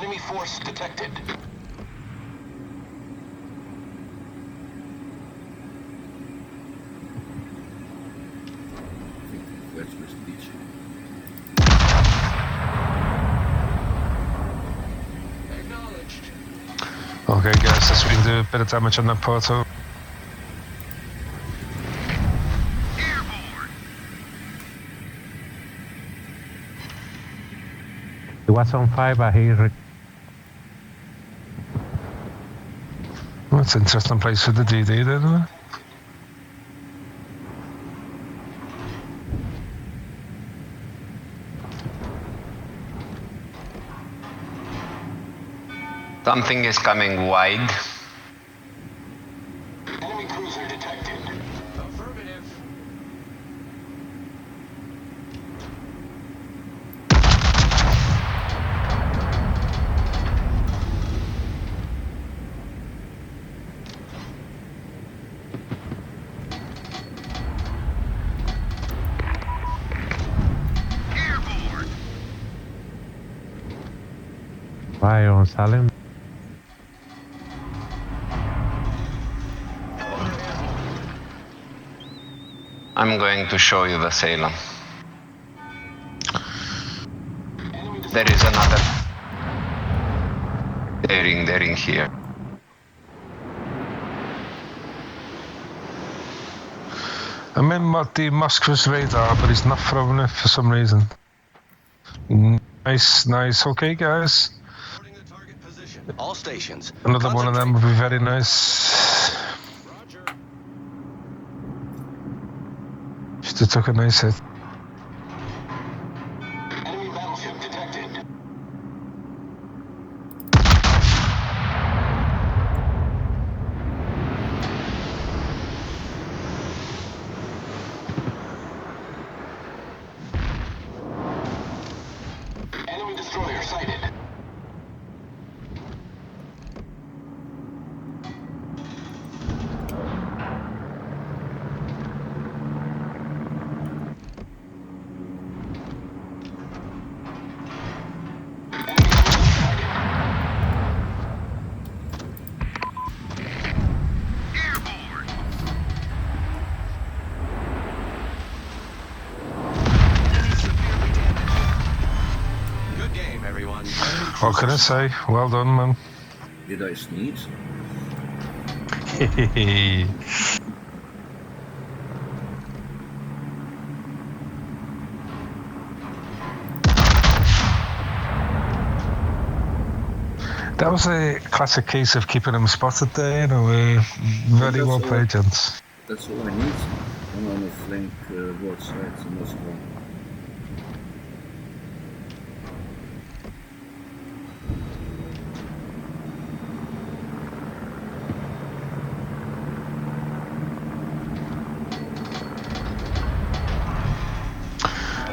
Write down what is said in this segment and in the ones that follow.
Enemy force detected. Okay guys, let's really do a bit of damage on that portal. It was on fire, but he... That's an interesting place for the DD then, isn't it? Something is coming wide. Enemy cruiser detected. Affirmative. Airborne. Fire on Salem. I'm going to show you the Salem. There is another. They're in here. I'm in the Moskva's radar, but he's not throwing it for some reason. Nice. Okay, guys. All stations. Another one of them would be very nice. Roger. She took a nice hit. Enemy battleship detected. Enemy destroyer sighted. Good game, everyone. What can I say? Well done, man. Did I sneeze? That was a classic case of keeping him spotted there, you know, very well played, gents. That's all I need. I'm on the flank board side to Moskva.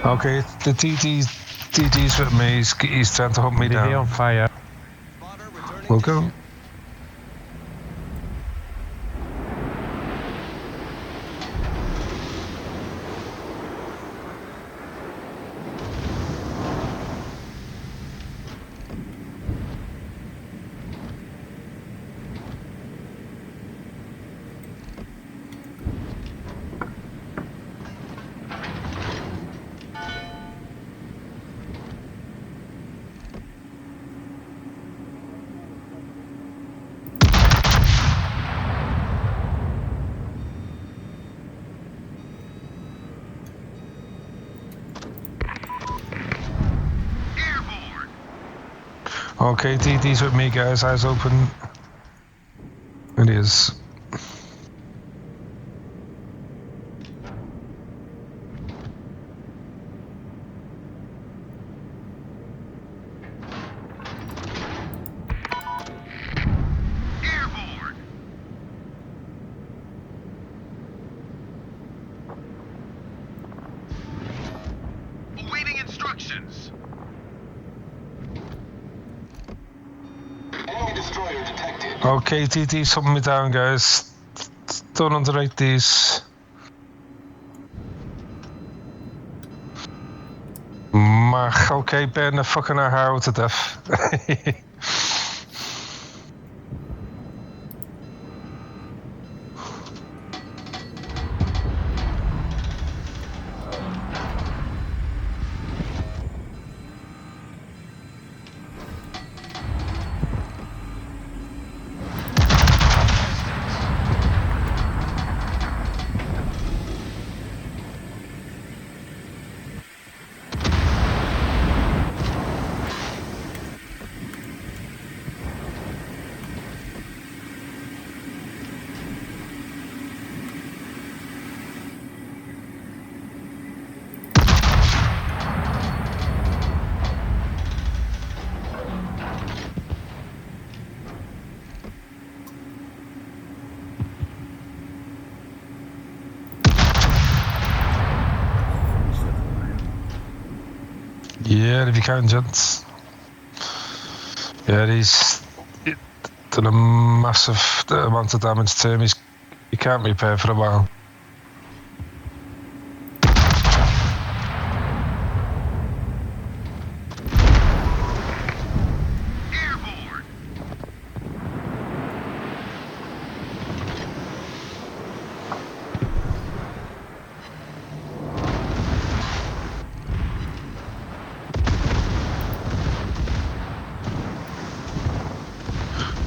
Okay, the DD's with me, he's trying to hunt me He on down. fire. We'll go. Okay, DD's with me, guys. Eyes open. It is. Airborne. Awaiting instructions. Enemy destroyer detected. Okay, DD's hunting me down, guys. Don't underrate these. Mag, okay, burn the fucking hell to death. Yeah, if you can, gents. Yeah, he's done a massive amount of damage to him. He can't repair for a while. Airborne!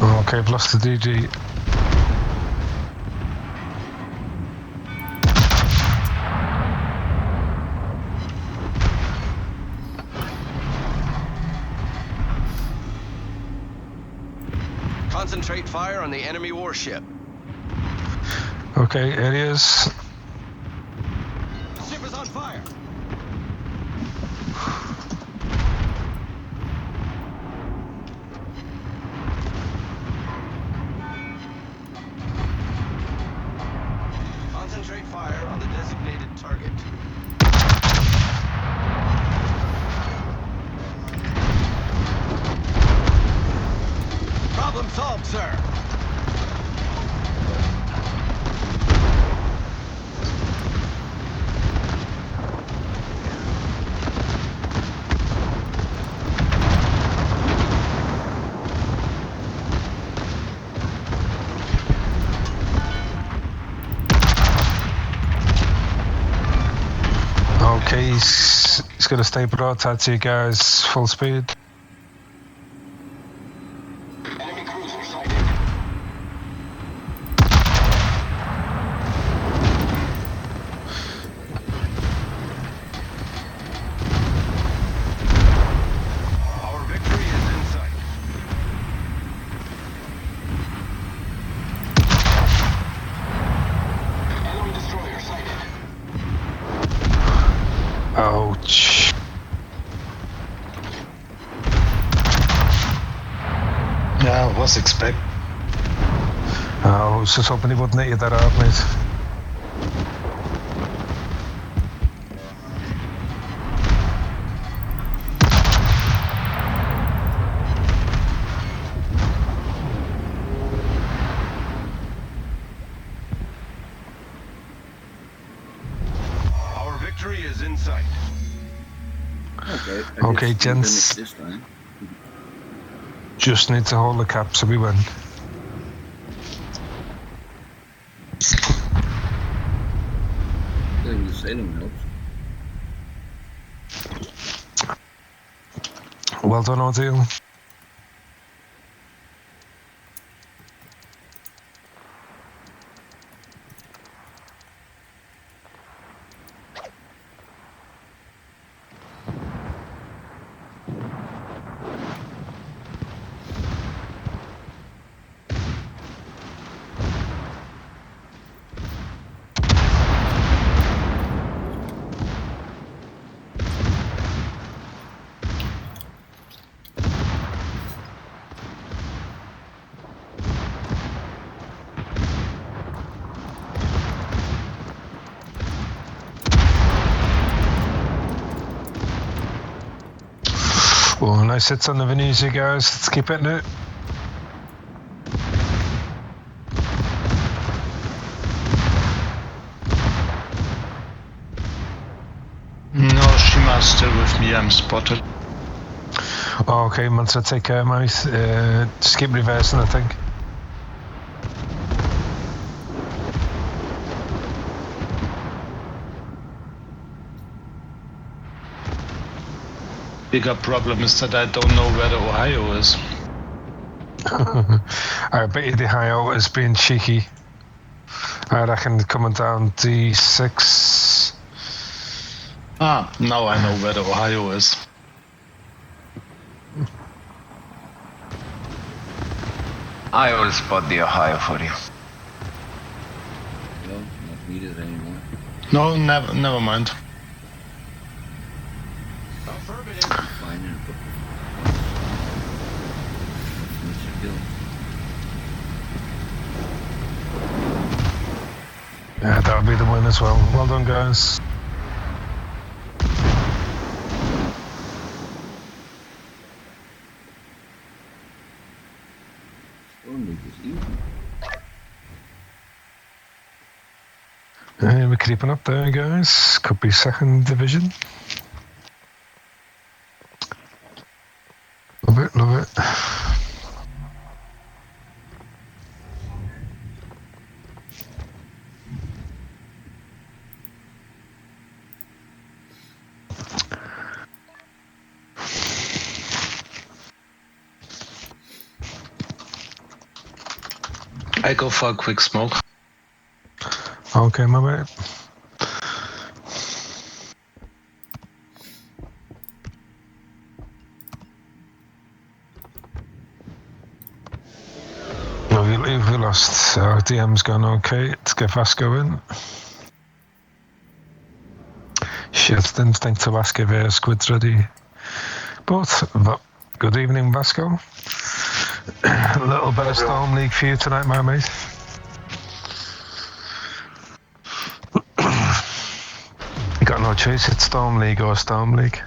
Okay, I've lost the DG. Concentrate fire on the enemy warship. Okay, here he is. The ship is on fire. Concentrate fire on the designated target. Problem solved, sir. Okay, he's going to stay broadside to you guys, full speed. Enemy cruiser sighted. Our victory is in sight. Enemy destroyer sighted. Ouch. Yeah, I was expect. I was just hoping he wouldn't hit you that hard, mate. Our victory is in sight. Okay, Okay, did gents. damage this time. Just need to hold the cap so we win. Killing the Salem helps. Well done, Ordeal. Well, nice hits on the Venezia, guys. Let's keep hitting it. No, Shima's still with me. I'm spotted. Oh, okay, man, so take care, mate. Just keep reversing, I think. Bigger problem is that I don't know where the Ohio is. I bet you the Ohio is being cheeky. I reckon coming down D6. Ah, now I know where the Ohio is. I will spot the Ohio for you. Well, not needed anymore. No, never mind. Affirmative. Fine in a couple of needs to kill. Yeah, that'll be the win as well. Well done, guys. We're creeping up there, guys. Could be second division. Love it, love it. I go for a quick smoke. Okay, my mate. We lost. Our DM's gone okay. Let's get Vasco in. Shit, didn't think to ask if our squid's ready. But good evening, Vasco. A little bit of Storm League for you tonight, my mate. You got no choice, it's Storm League or Storm League.